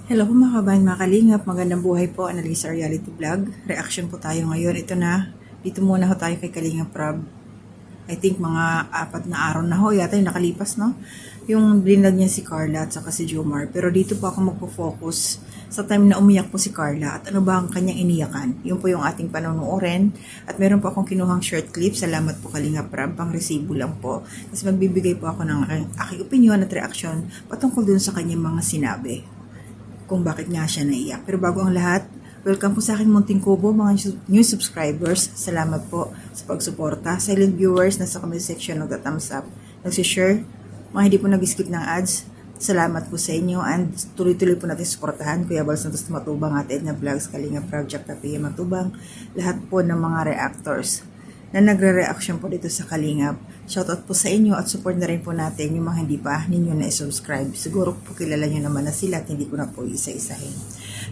Hello po mga kabayan, mga kalingap, magandang buhay po, Analisa Reality Vlog. Reaction po tayo ngayon. Ito na, dito muna ho tayo kay Kalingap Rob. I think mga 4 na araw na ho, yata yung nakalipas, no? Yung blinag niya si Carla at saka si Jomar. Pero dito po ako magpo-focus sa time na umiyak po si Carla at ano ba ang kanyang iniyakan. Yun po yung ating panonoorin. At meron po akong kinuhang short clip. Salamat po Kalingap Rob, pang resibo lang po. Kasi magbibigay po ako ng aking opinion at reaction patungkol dun sa kanyang mga sinabi kung bakit nga siya naiyak. Pero bago ang lahat, welcome po sa aking munting kubo, mga new subscribers. Salamat po sa pagsuporta. Silent viewers, nasa comment section, nagta-thumbs up, nagsishare, mga hindi po nag-skip ng ads. Salamat po sa inyo and tuloy-tuloy po natin suportahan. Kuya Bal Santos Matubang, Ate Edna Vlogs, Kalingap Project, Tapia Matubang, lahat po ng mga reactors na nagre-reaction po dito sa Kalingap. Shoutout po sa inyo at support na rin po natin yung mga hindi pa ninyo na-subscribe. Siguro po kilala nyo naman na sila at hindi ko na po isa-isahin.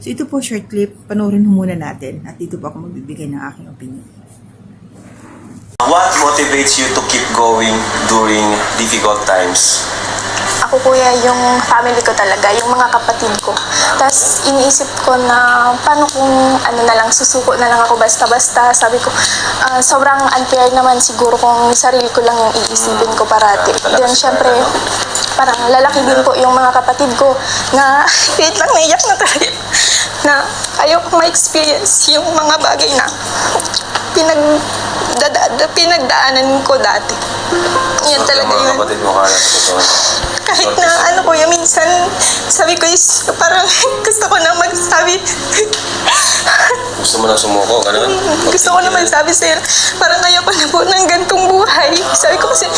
So ito po short clip, panoorin muna natin at dito po ako magbibigay ng aking opinion. What motivates you to keep going during difficult times? Ako kuya, yung family ko talaga, yung mga kapatid ko. Tapos iniisip ko na paano kung ano na lang, susuko na lang ako basta-basta. Sabi ko, sobrang unfair naman siguro kung sarili ko lang yung iisipin ko parati. Then syempre, parang lalaki din po yung mga kapatid ko na wait lang, naiyak na talaga. Na ayoko ma-experience yung mga bagay na pinagdaanan ko dati. Yan talaga yun. Mga kapatid mo kala sa totoo. Kahit na ano ko yung minsan, sabi ko is parang gusto ko na magsabi. Gusto mo na sumuko, gano'n? Gusto ko na magsabi sa'yo, parang ayoko na po ng gantong buhay. Sabi ko kasi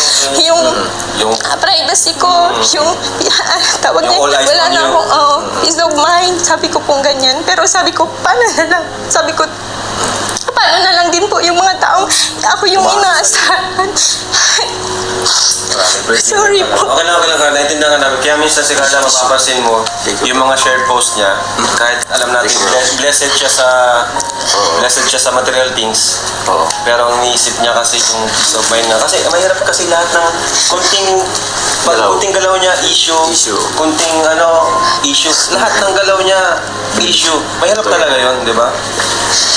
yung privacy ko, yung tawag niya, wala na akong peace of mind. Sabi ko pong ganyan. Pero sabi ko, paano na lang? Sabi ko, paano na lang din po yung mga taong ako yung inaasahan. Sorry po. Okay lang, Carla. Naintindihan ka namin. Kaya minsan si Carla, mapapansin mo, yung mga share post niya, kahit alam natin, blessed siya sa material things. Pero ang iniisip niya kasi yung peace of mind na. Kasi mahirap kasi lahat ng kunting galaw niya, issue. Kunting issue. Lahat ng galaw niya, issue. Mahirap talaga yun, di ba?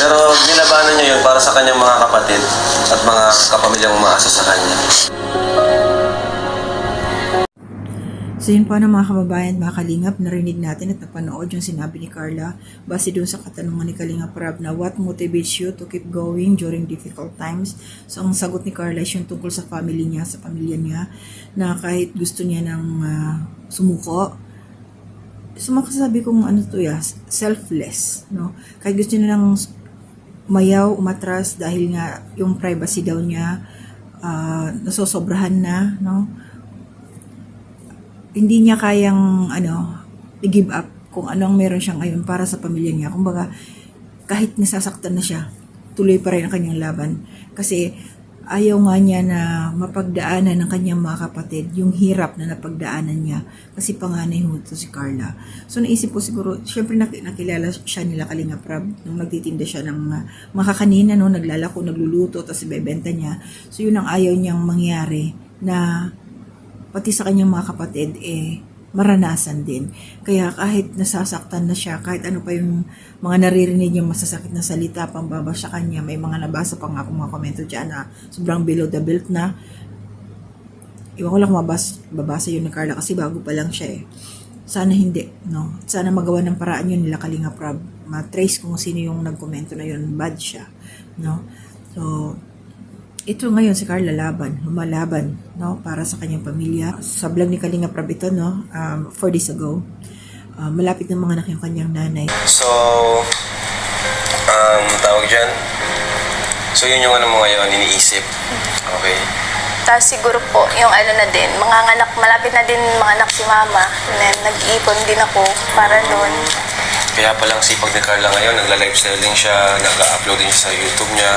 Pero ginabanan niya yun para sa kanyang mga kapatid at mga kapamilyang umaasa sa kanya. So yun po na mga kababayan, mga kalingap, narinig natin at napanood yung sinabi ni Carla base dun sa katanungan ni Kalingap Rob na what motivates you to keep going during difficult times. So ang sagot ni Carla is yung tungkol sa family niya, sa pamilya niya, na kahit gusto niya ng sumuko, sabi kong selfless, no? Kahit gusto niya ng umayaw, umatras dahil nga yung privacy daw niya nasosobrahan na, no? Hindi niya kayang i-give up kung anong meron siya ngayon para sa pamilya niya. Kumbaga, kahit nasasaktan na siya, tuloy pa rin ang kanyang laban. Kasi ayaw nga niya na mapagdaanan ng kanyang mga kapatid yung hirap na napagdaanan niya. Kasi panganay ho ito si Carla. So naisip ko siguro, syempre nakilala siya nila Kalingap Rob nung nagtitinda siya ng mga kakanina, no? Naglalako, nagluluto, tapos ibebenta niya. So yun ang ayaw niyang mangyari na pati sa kanyang mga kapatid, maranasan din. Kaya kahit nasasaktan na siya, kahit ano pa yung mga naririnig yung masasakit na salita, pambaba sa kanya, may mga nabasa pa nga akong mga komento dyan na sobrang below the belt na. Iwan ko lang kung babasa yun ni Carla kasi bago pa lang siya Sana hindi, no? Sana magawa ng paraan yun nila Kalingap Rob. Matrace kung sino yung nagkomento na yun, bad siya, no? So, ito ngayon si Carla lumalaban, no, para sa kanyang pamilya. Sa vlog ni Kalingap Rob ito, no, 4 days ago, malapit ng mga anak yung kanyang nanay. So, tawag dyan. So, yun yung mo ngayon, iniisip. Okay. Tapos siguro po, yung na din, mga anak, malapit na din mga anak si mama. Nag-iipon din ako para doon. Kaya palang sipag ni Carla ngayon, nagla-live selling siya, nag-upload din siya sa YouTube niya,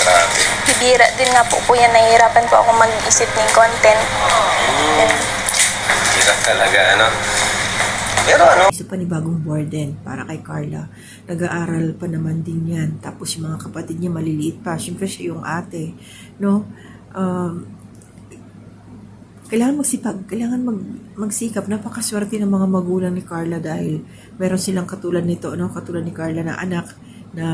Grabe. Bibira din nga po yan, nahihirapan po ako mag-isip ng content. Hirap talaga, Pero Isa pa ni bagong burden para kay Carla. Nag-aaral pa naman din yan. Tapos yung mga kapatid niya maliliit pa. Siyempre siya yung ate, no? kailangan magsipag, kailangan magsikap. Napakaswerte ng mga magulang ni Carla dahil meron silang katulad nito, no? Katulad ni Carla na anak na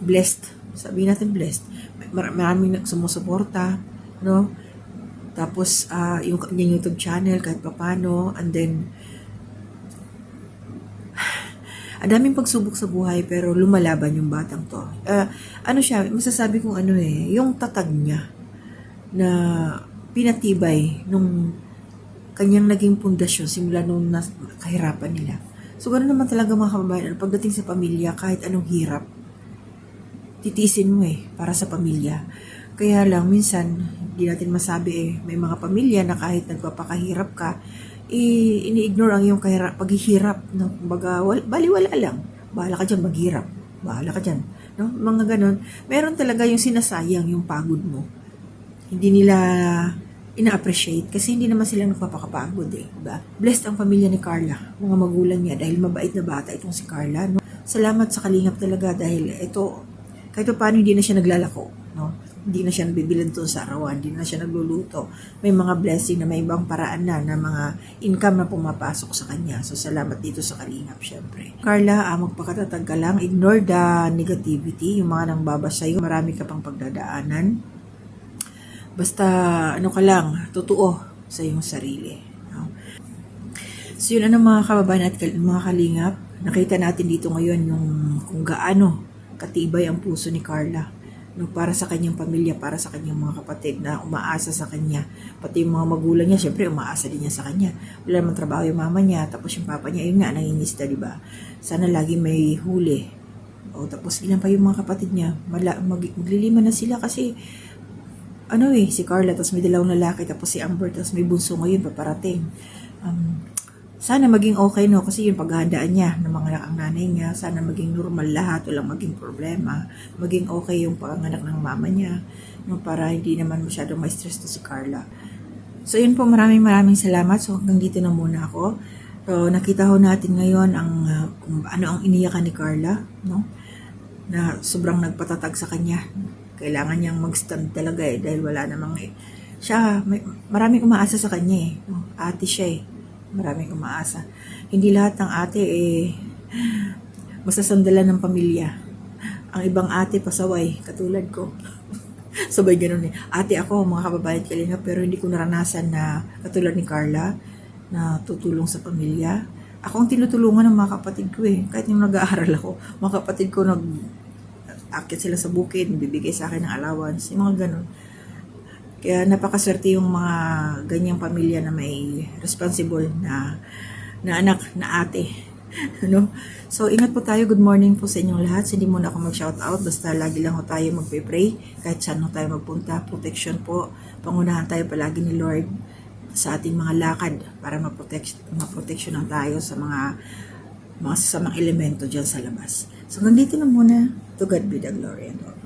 blessed. Sabihin natin blessed. Maraming sumusuporta, no? Tapos, yung kanyang YouTube channel kahit papano, and then, ang daming pagsubok sa buhay pero lumalaban yung batang to. Ano siya, masasabi kong yung tatag niya na pinatibay nung kanyang naging pundasyon simula nung kahirapan nila. So, ganoon naman talaga mga kababayan, pagdating sa pamilya, kahit anong hirap, titiisin mo para sa pamilya. Kaya lang, minsan, hindi natin masabi may mga pamilya na kahit nagpapakahirap ka, ini-ignore ang iyong paghihirap. No? Kumbaga, baliwala lang. Bahala ka dyan, maghirap. Bahala ka dyan. No? Mga ganon. Meron talaga yung sinasayang yung pagod mo. Hindi nila ina-appreciate kasi hindi naman sila nagpapakapagod diba? Blessed ang pamilya ni Carla, mga magulang niya, dahil mabait na bata itong si Carla. No? Salamat sa Kalingap talaga dahil ito, kahit paano hindi na siya naglalako. No? Hindi na siya nabibilan to sa arawan, hindi na siya nagluluto. May mga blessing na may ibang paraan na mga income na pumapasok sa kanya. So, salamat dito sa Kalingap, syempre. Carla, magpakatatag ka lang. Ignore the negativity, yung mga nang babas sa'yo. Marami ka pang pagdadaanan. Basta, ka lang, totoo sa iyong sarili. No? So, yun mga kababayan at mga Kalingap. Nakita natin dito ngayon yung kung gaano katibay ang puso ni Carla. No, para sa kanyang pamilya, para sa kanyang mga kapatid na umaasa sa kanya. Pati yung mga magulang niya, syempre umaasa din niya sa kanya. Wala namang trabaho yung mama niya, tapos yung papa niya, yun nga, nangingista, diba? Sana lagi may huli. O, tapos ilan pa yung mga kapatid niya, maglilima na sila kasi, si Carla, tapos may dalawang lalaki, tapos si Amber, tapos may bunso ngayon, paparating. Sana maging okay, no? Kasi yung paghahandaan niya ng mga ang nanay niya, sana maging normal lahat, walang maging problema. Maging okay yung panganak ng mama niya, no? Para hindi naman masyadong ma-stress to si Carla. So, yun po, maraming salamat. So, hanggang dito na muna ako. So, nakita ho natin ngayon kung ano ang iniyakan ni Carla, no? Na sobrang nagpatatag sa kanya. Kailangan niyang mag-stand talaga dahil wala namang siya, maraming umaasa sa kanya no? Ate siya maraming umaasa. Hindi lahat ng ate masasandalan ng pamilya. Ang ibang ate pasaway, katulad ko. Sabay ganun Ate ako, mga kababayan Kalingap, pero hindi ko naranasan na katulad ni Carla na tutulong sa pamilya. Ako ang tinutulungan ng mga kapatid ko Kahit yung nag-aaral ako, mga kapatid ko akit sila sa bukid, bibigay sa akin ng allowance, yung mga ganun. Kaya napakaswerte yung mga ganyang pamilya na may responsible na anak, na ate. No? So, ingat po tayo. Good morning po sa inyong lahat. Hindi muna ako mag-shoutout. Basta lagi lang tayo mag-pray. Kahit saan tayo magpunta. Protection po. Pangunahan tayo palagi ni Lord sa ating mga lakad para ma-protection tayo sa mga sasamang elemento dyan sa labas. So, hanggang dito na muna. To God be the glory and all.